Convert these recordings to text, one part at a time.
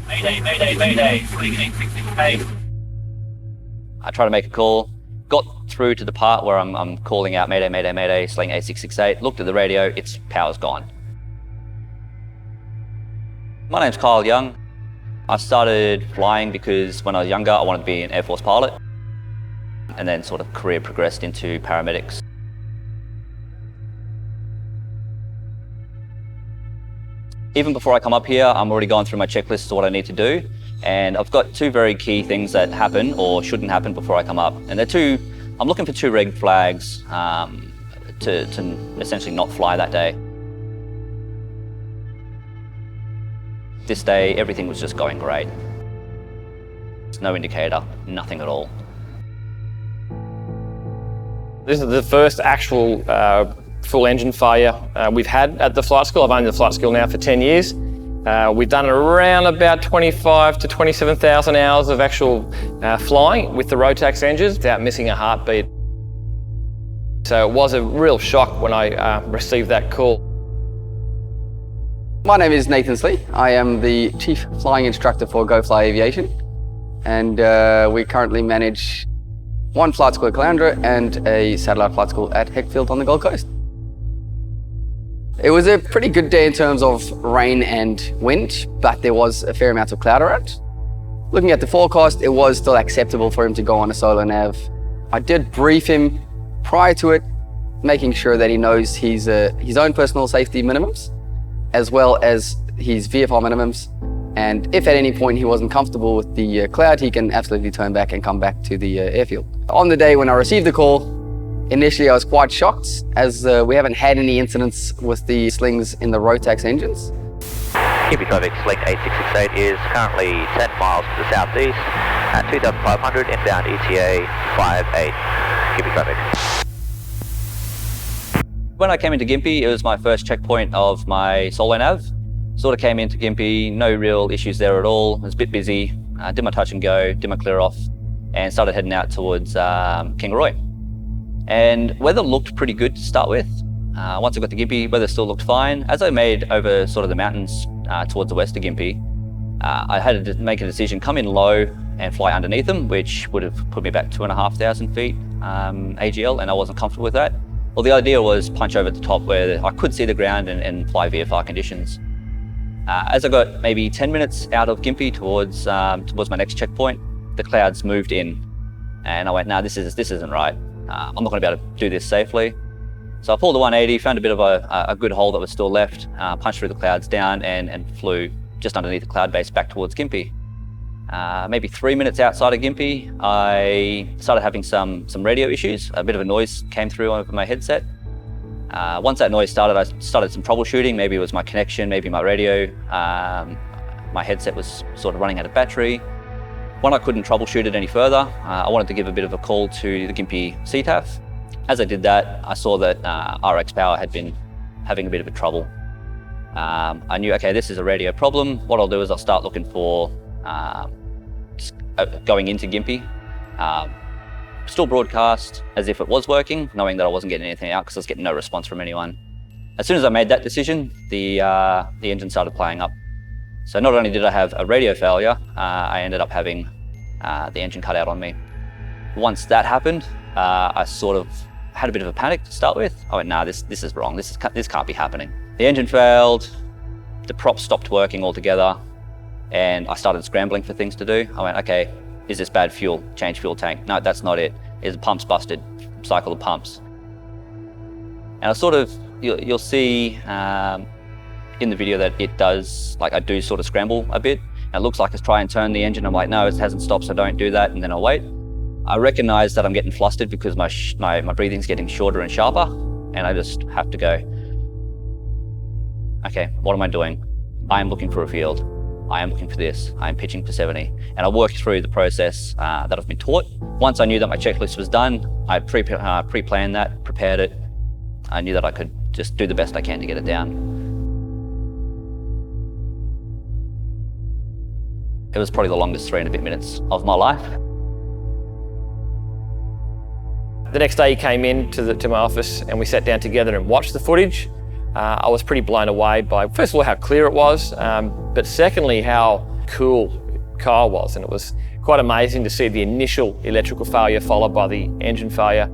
Mayday, mayday, mayday, Sling 866. I try to make a call, got through to the part where I'm calling out mayday, mayday, mayday, Sling 8668, looked at the radio, its power's gone. My name's Kyle Young. I started flying because when I was younger, I wanted to be an Air Force pilot, and then sort of career progressed into paramedics. Even before I come up here, I'm already going through my checklist of what I need to do, and I've got two very key things that happen or shouldn't happen before I come up. And I'm looking for two red flags to essentially not fly that day. This day, everything was just going great. There's no indicator, nothing at all. This is the first actual full engine failure we've had at the flight school. I've owned the flight school now for 10 years. We've done around about 25 to 27,000 hours of actual flying with the Rotax engines without missing a heartbeat. So it was a real shock when I received that call. My name is Nathan Slee. I am the Chief Flying Instructor for GoFly Aviation, and we currently manage one flight school at Caloundra and a satellite flight school at Heckfield on the Gold Coast. It was a pretty good day in terms of rain and wind, but there was a fair amount of cloud around. Looking at the forecast, it was still acceptable for him to go on a solo nav. I did brief him prior to it, making sure that he knows his own personal safety minimums, as well as his VFR minimums. And if at any point he wasn't comfortable with the cloud, he can absolutely turn back and come back to the airfield. On the day when I received the call, initially I was quite shocked, as we haven't had any incidents with the slings in the Rotax engines. GoFly traffic, Sling 8668 is currently 10 miles to the southeast at 2,500 inbound ETA 58. GoFly traffic. When I came into Gympie, it was my first checkpoint of my solo nav. Sort of came into Gympie, no real issues there at all. It was a bit busy, did my touch and go, did my clear off, and started heading out towards Kingaroy. And weather looked pretty good to start with. Once I got to Gympie, weather still looked fine. As I made over sort of the mountains towards the west of Gympie, I had to make a decision, come in low and fly underneath them, which would have put me back 2,500 feet AGL, and I wasn't comfortable with that. Well, the idea was punch over the top where I could see the ground and fly VFR conditions. As I got maybe 10 minutes out of Gympie towards my next checkpoint, the clouds moved in, and I went, "No, this isn't right. I'm not going to be able to do this safely." So I pulled the 180, found a bit of a good hole that was still left, punched through the clouds down, and flew just underneath the cloud base back towards Gympie. Maybe 3 minutes outside of Gympie, I started having some radio issues. A bit of a noise came through over my headset. Once that noise started, I started some troubleshooting. Maybe it was my connection, maybe my radio. My headset was sort of running out of battery. When I couldn't troubleshoot it any further, I wanted to give a bit of a call to the Gympie CTAF. As I did that, I saw that RX Power had been having a bit of a trouble. I knew, okay, this is a radio problem. What I'll do is I'll start looking for going into Gympie. Still broadcast as if it was working, knowing that I wasn't getting anything out because I was getting no response from anyone. As soon as I made that decision, the engine started playing up. So not only did I have a radio failure, I ended up having the engine cut out on me. Once that happened, I sort of had a bit of a panic to start with. I went, nah, this is wrong. This can't be happening. The engine failed, the props stopped working altogether, and I started scrambling for things to do. I went, okay, is this bad fuel? Change fuel tank. No, that's not it. Is the pumps busted? Cycle the pumps. And I sort of, you'll see in the video that it does, like I do sort of scramble a bit. It looks like it's trying and turn the engine. I'm like, no, it hasn't stopped, so don't do that, and then I'll wait. I recognize that I'm getting flustered because my breathing's getting shorter and sharper, and I just have to go, okay, what am I doing? I am looking for a field. I am looking for this. I am pitching for 70. And I worked through the process that I've been taught. Once I knew that my checklist was done, I pre-planned that, prepared it. I knew that I could just do the best I can to get it down. It was probably the longest 3 and a bit minutes of my life. The next day he came in to my office and we sat down together and watched the footage. I was pretty blown away by, first of all, how clear it was, but secondly, how cool Kyle was, and it was quite amazing to see the initial electrical failure followed by the engine failure,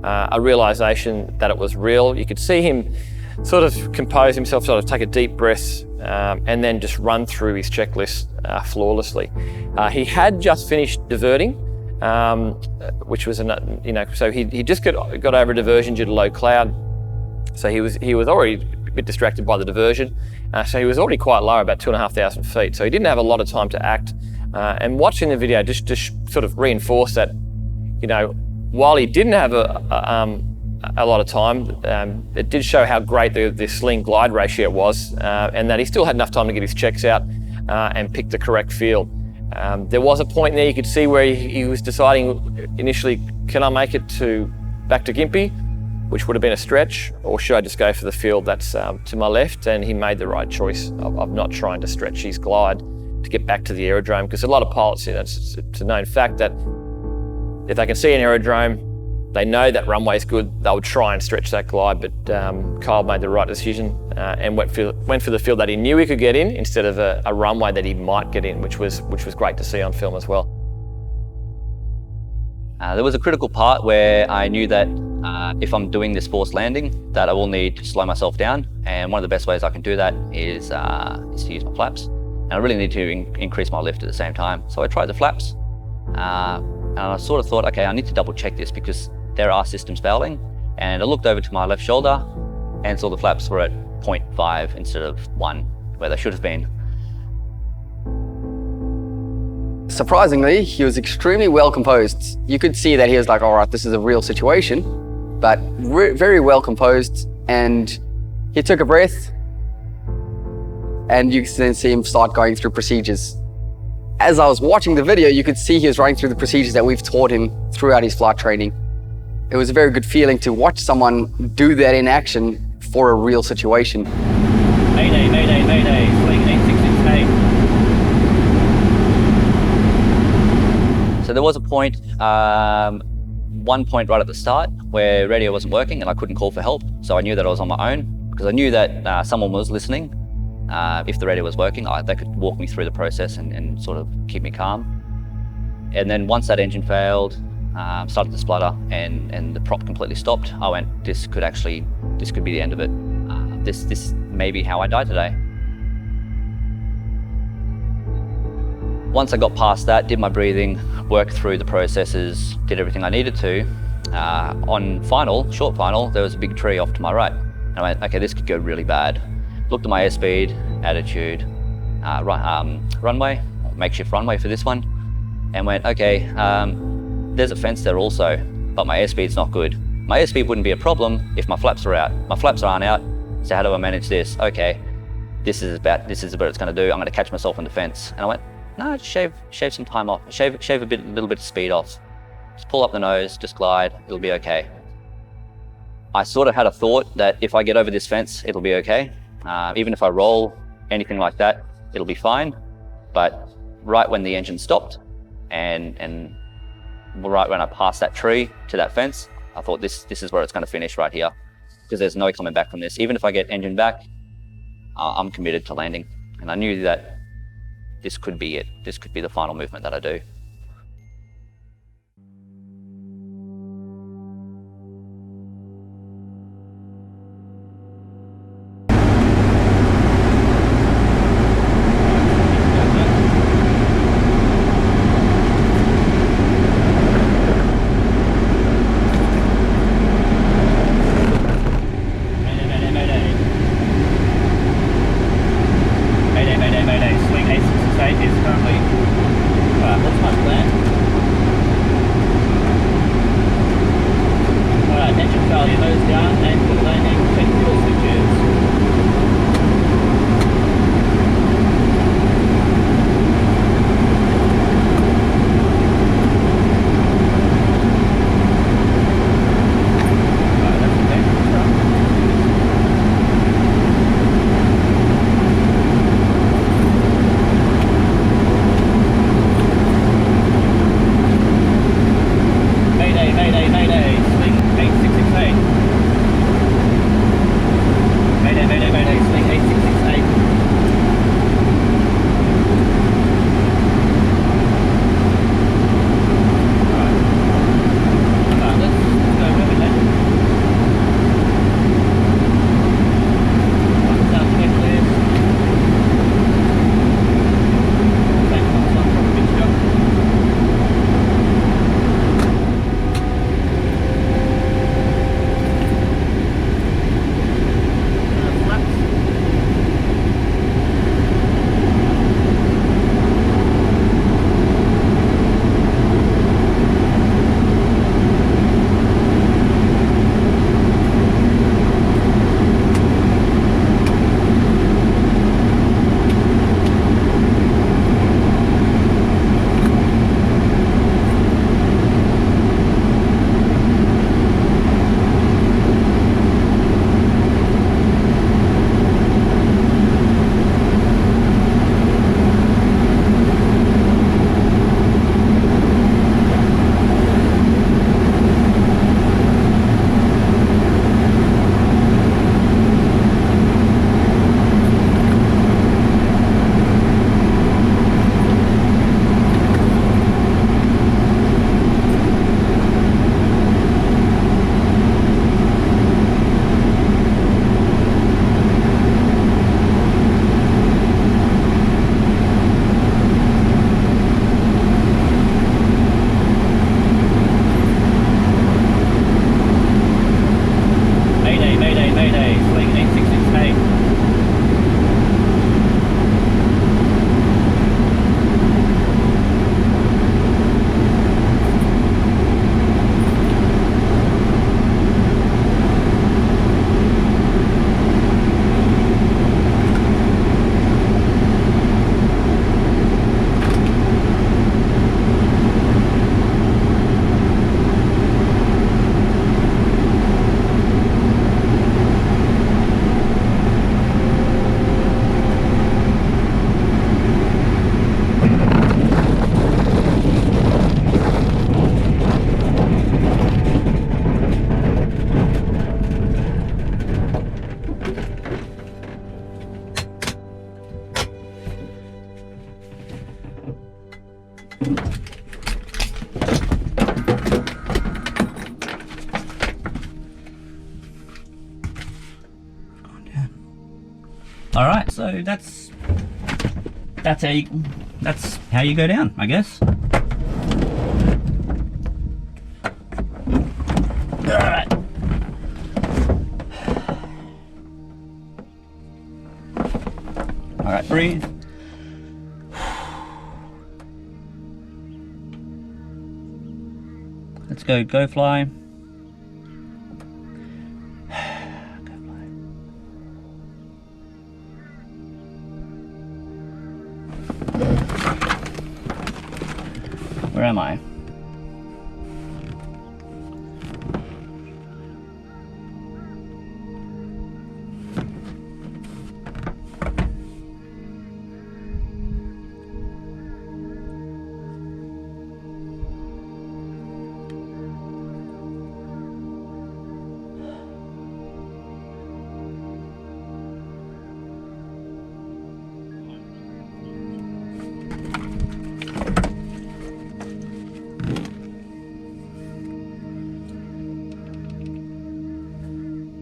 a realization that it was real. You could see him sort of compose himself, sort of take a deep breath, and then just run through his checklist flawlessly. He had just finished diverting, which was, so he just got over a diversion due to low cloud. So he was already a bit distracted by the diversion. So he was already quite low, about 2,500 feet. So he didn't have a lot of time to act. And watching the video just sort of reinforced that, while he didn't have a lot of time, it did show how great the Sling glide ratio was, and that he still had enough time to get his checks out and pick the correct field. There was a point there you could see where he was deciding initially, can I make it back to Gympie, which would have been a stretch, or should I just go for the field that's to my left? And he made the right choice of not trying to stretch his glide to get back to the aerodrome, because a lot of pilots, it's a known fact that if they can see an aerodrome, they know that runway is good, they'll try and stretch that glide, but Kyle made the right decision and went for the field that he knew he could get in instead of a runway that he might get in, which was great to see on film as well. There was a critical part where I knew that if I'm doing this forced landing, that I will need to slow myself down, and one of the best ways I can do that is to use my flaps. And I really need to increase my lift at the same time. So I tried the flaps, and I sort of thought, okay, I need to double check this because there are systems failing. And I looked over to my left shoulder and saw the flaps were at 0.5 instead of 1, where they should have been. Surprisingly, he was extremely well composed. You could see that he was like, all right, this is a real situation, but very well composed. And he took a breath, and you can then see him start going through procedures. As I was watching the video, you could see he was running through the procedures that we've taught him throughout his flight training. It was a very good feeling to watch someone do that in action for a real situation. Mayday, mayday, mayday, Sling 8668. So there was a point, one point right at the start where radio wasn't working and I couldn't call for help. So I knew that I was on my own because I knew that someone was listening. If the radio was working, they could walk me through the process and sort of keep me calm. And then once that engine failed, started to splutter and the prop completely stopped, I went, this could be the end of it. This may be how I die today. Once I got past that, did my breathing, worked through the processes, did everything I needed to, on short final, there was a big tree off to my right. And I went, okay, this could go really bad. Looked at my airspeed, attitude, runway, makeshift runway for this one, and went, okay, there's a fence there also, but my airspeed's not good. My airspeed wouldn't be a problem if my flaps are out. My flaps aren't out, so how do I manage this? Okay, this is what it's gonna do. I'm gonna catch myself on the fence. And I went, no, just shave some time off, shave a little bit of speed off. Just pull up the nose, just glide, it'll be okay. I sort of had a thought that if I get over this fence, it'll be okay. Even if I roll, anything like that, it'll be fine. But right when the engine stopped and right when I passed that tree to that fence, I thought this is where it's going to finish right here, because there's no coming back from this. Even if I get engine back, I'm committed to landing. And I knew that this could be it. This could be the final movement that I do. Mayday, Sling 8668 is currently, what's my All right, so that's how you go down, I guess. All right. All right, breathe. Let's go GoFly. Where am I?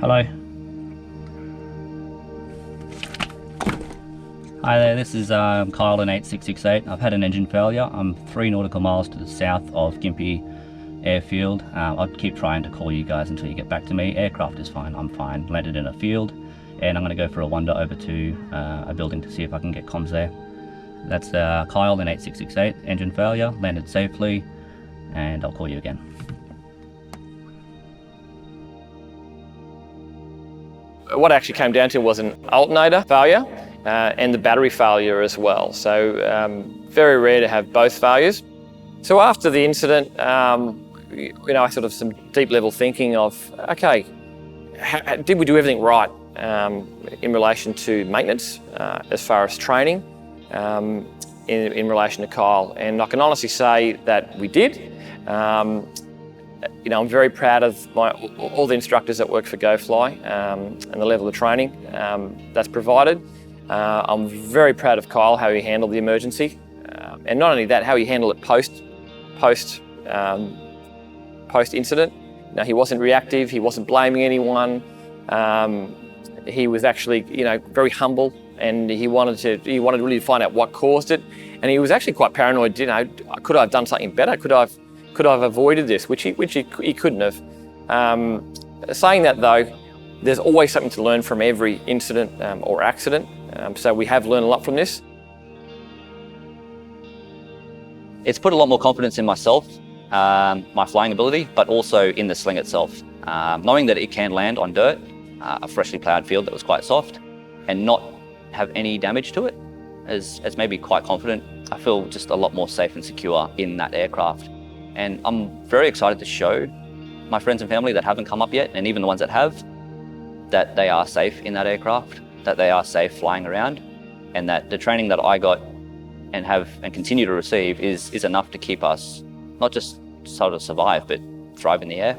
Hello. Hi there, this is Kyle in 8668. I've had an engine failure. I'm 3 nautical miles to the south of Gympie Airfield. I'll keep trying to call you guys until you get back to me. Aircraft is fine, I'm fine. Landed in a field, and I'm going to go for a wander over to a building to see if I can get comms there. That's Kyle in 8668. Engine failure, landed safely, and I'll call you again. What it actually came down to was an alternator failure and the battery failure as well. So very rare to have both failures. So after the incident, I sort of some deep level thinking of, okay, did we do everything right in relation to maintenance, as far as training, in relation to Kyle? And I can honestly say that we did. I'm very proud of all the instructors that work for GoFly and the level of training that's provided. I'm very proud of Kyle, how he handled the emergency. And not only that, how he handled it post incident. He wasn't reactive, he wasn't blaming anyone. He was actually, very humble, and he wanted really to find out what caused it. And he was actually quite paranoid, could I have done something better? Could I have avoided this, which he couldn't have. Saying that though, there's always something to learn from every incident or accident. So we have learned a lot from this. It's put a lot more confidence in myself, my flying ability, but also in the sling itself. Knowing that it can land on dirt, a freshly ploughed field that was quite soft, and not have any damage to it has made me quite confident. I feel just a lot more safe and secure in that aircraft. And I'm very excited to show my friends and family that haven't come up yet, and even the ones that have, that they are safe in that aircraft, that they are safe flying around, and that the training that I got and have and continue to receive is enough to keep us not just sort of survive, but thrive in the air.